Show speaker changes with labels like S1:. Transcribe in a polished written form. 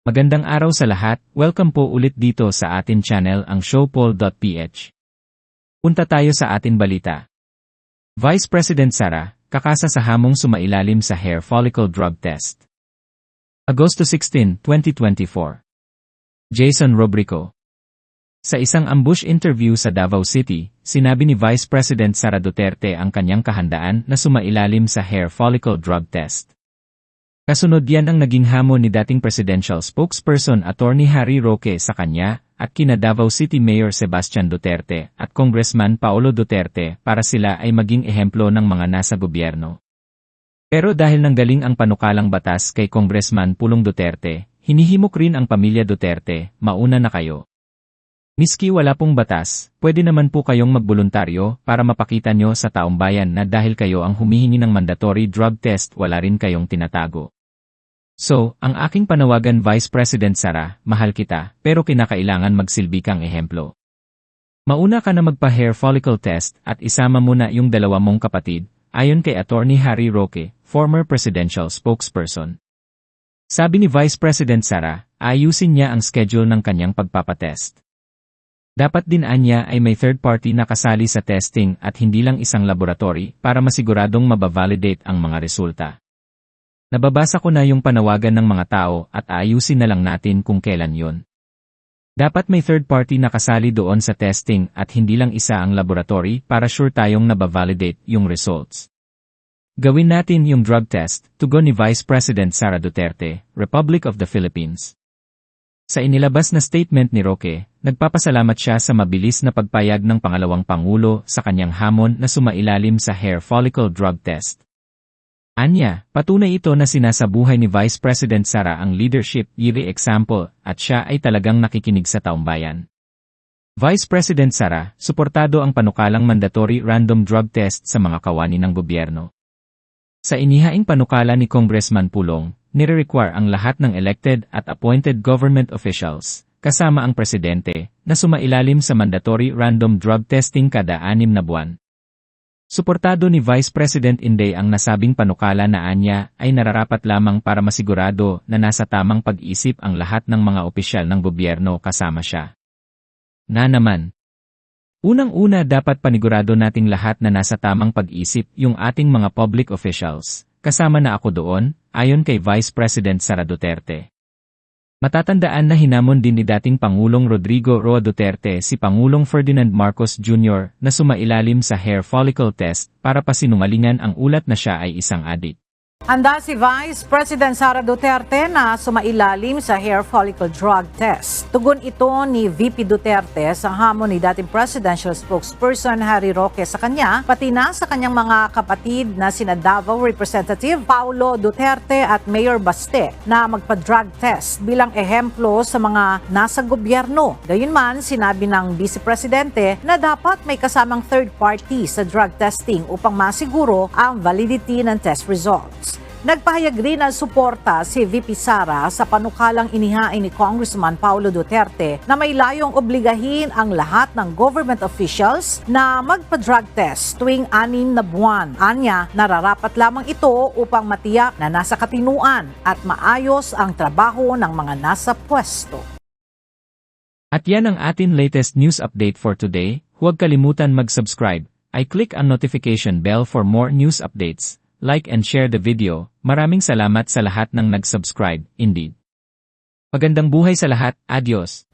S1: Magandang araw sa lahat, welcome po ulit dito sa atin channel ang showpoll.ph. Punta tayo sa atin balita. Vice President Sara, kakasa sa hamong sumailalim sa hair follicle drug test. Agosto 16, 2024. Jason Robrico. Sa isang ambush interview sa Davao City, sinabi ni Vice President Sara Duterte ang kanyang kahandaan na sumailalim sa hair follicle drug test. Kasunod yan ang naging hamon ni dating presidential spokesperson Attorney Harry Roque sa kanya at kina Davao City Mayor Sebastian Duterte at Congressman Paulo Duterte para sila ay maging ehemplo ng mga nasa gobyerno. Pero dahil nanggaling ang panukalang batas kay Congressman Pulong Duterte, hinihimok rin ang pamilya Duterte, mauna na kayo. Miski wala pong batas, pwede naman po kayong magboluntaryo para mapakita nyo sa taong bayan na dahil kayo ang humihingi ng mandatory drug test wala rin kayong tinatago. So, ang aking panawagan Vice President Sara, mahal kita, pero kinakailangan magsilbi kang ehemplo. Mauna ka na magpa-hair follicle test at isama mo na yung dalawa mong kapatid, ayon kay Attorney Harry Roque, former presidential spokesperson. Sabi ni Vice President Sara, ayusin niya ang schedule ng kanyang pagpapatest. Dapat din anya ay may third party na kasali sa testing at hindi lang isang laboratory para masiguradong mabavalidate ang mga resulta. Nababasa ko na yung panawagan ng mga tao at ayusin na lang natin kung kailan yon. Dapat may third party na kasali doon sa testing at hindi lang isa ang laboratory para sure tayong nabavalidate yung results. Gawin natin yung drug test, tugon ni Vice President Sara Duterte, Republic of the Philippines. Sa inilabas na statement ni Roque, nagpapasalamat siya sa mabilis na pagpayag ng pangalawang pangulo sa kanyang hamon na sumailalim sa hair follicle drug test. Anya, patunay ito na sinasabuhay ni Vice President Sara ang leadership yiri example at siya ay talagang nakikinig sa taumbayan. Vice President Sara, suportado ang panukalang mandatory random drug test sa mga kawani ng gobyerno. Sa inihaing panukala ni Congressman Pulong, nire-require ang lahat ng elected at appointed government officials, kasama ang presidente, na sumailalim sa mandatory random drug testing kada 6 na buwan. Suportado ni Vice President Inday ang nasabing panukala na anya ay nararapat lamang para masigurado na nasa tamang pag-isip ang lahat ng mga opisyal ng gobyerno kasama siya. Na naman. Unang-una dapat panigurado nating lahat na nasa tamang pag-isip yung ating mga public officials, kasama na ako doon, ayon kay Vice President Sara Duterte. Matatandaan na hinamon din ni dating Pangulong Rodrigo Roa Duterte si Pangulong Ferdinand Marcos Jr. na sumailalim sa hair follicle test para pasinungalingan ang ulat na siya ay isang adik.
S2: Handa si Vice President Sara Duterte na sumailalim sa hair follicle drug test. Tugon ito ni VP Duterte sa hamon ni dating presidential spokesperson Harry Roque sa kanya, pati na sa kanyang mga kapatid na sina Davao Representative Paulo Duterte at Mayor Baste na magpa-drug test bilang ehemplo sa mga nasa gobyerno. Gayunman, sinabi ng Vice Presidente na dapat may kasamang third party sa drug testing upang masiguro ang validity ng test results. Nagpahayag rin ng suporta si VP Sara sa panukalang inihain ni Congressman Paulo Duterte na may layong obligahin ang lahat ng government officials na magpa-drug test tuwing 6 na buwan. Anya, nararapat lamang ito upang matiyak na nasa katinuan at maayos ang trabaho ng mga nasa pwesto.
S1: At yan ang atin latest news update for today. Huwag kalimutan mag-subscribe. I-click ang notification bell for more news updates. Like and share the video. Maraming salamat sa lahat ng nag-subscribe, indeed. Magandang buhay sa lahat, adios!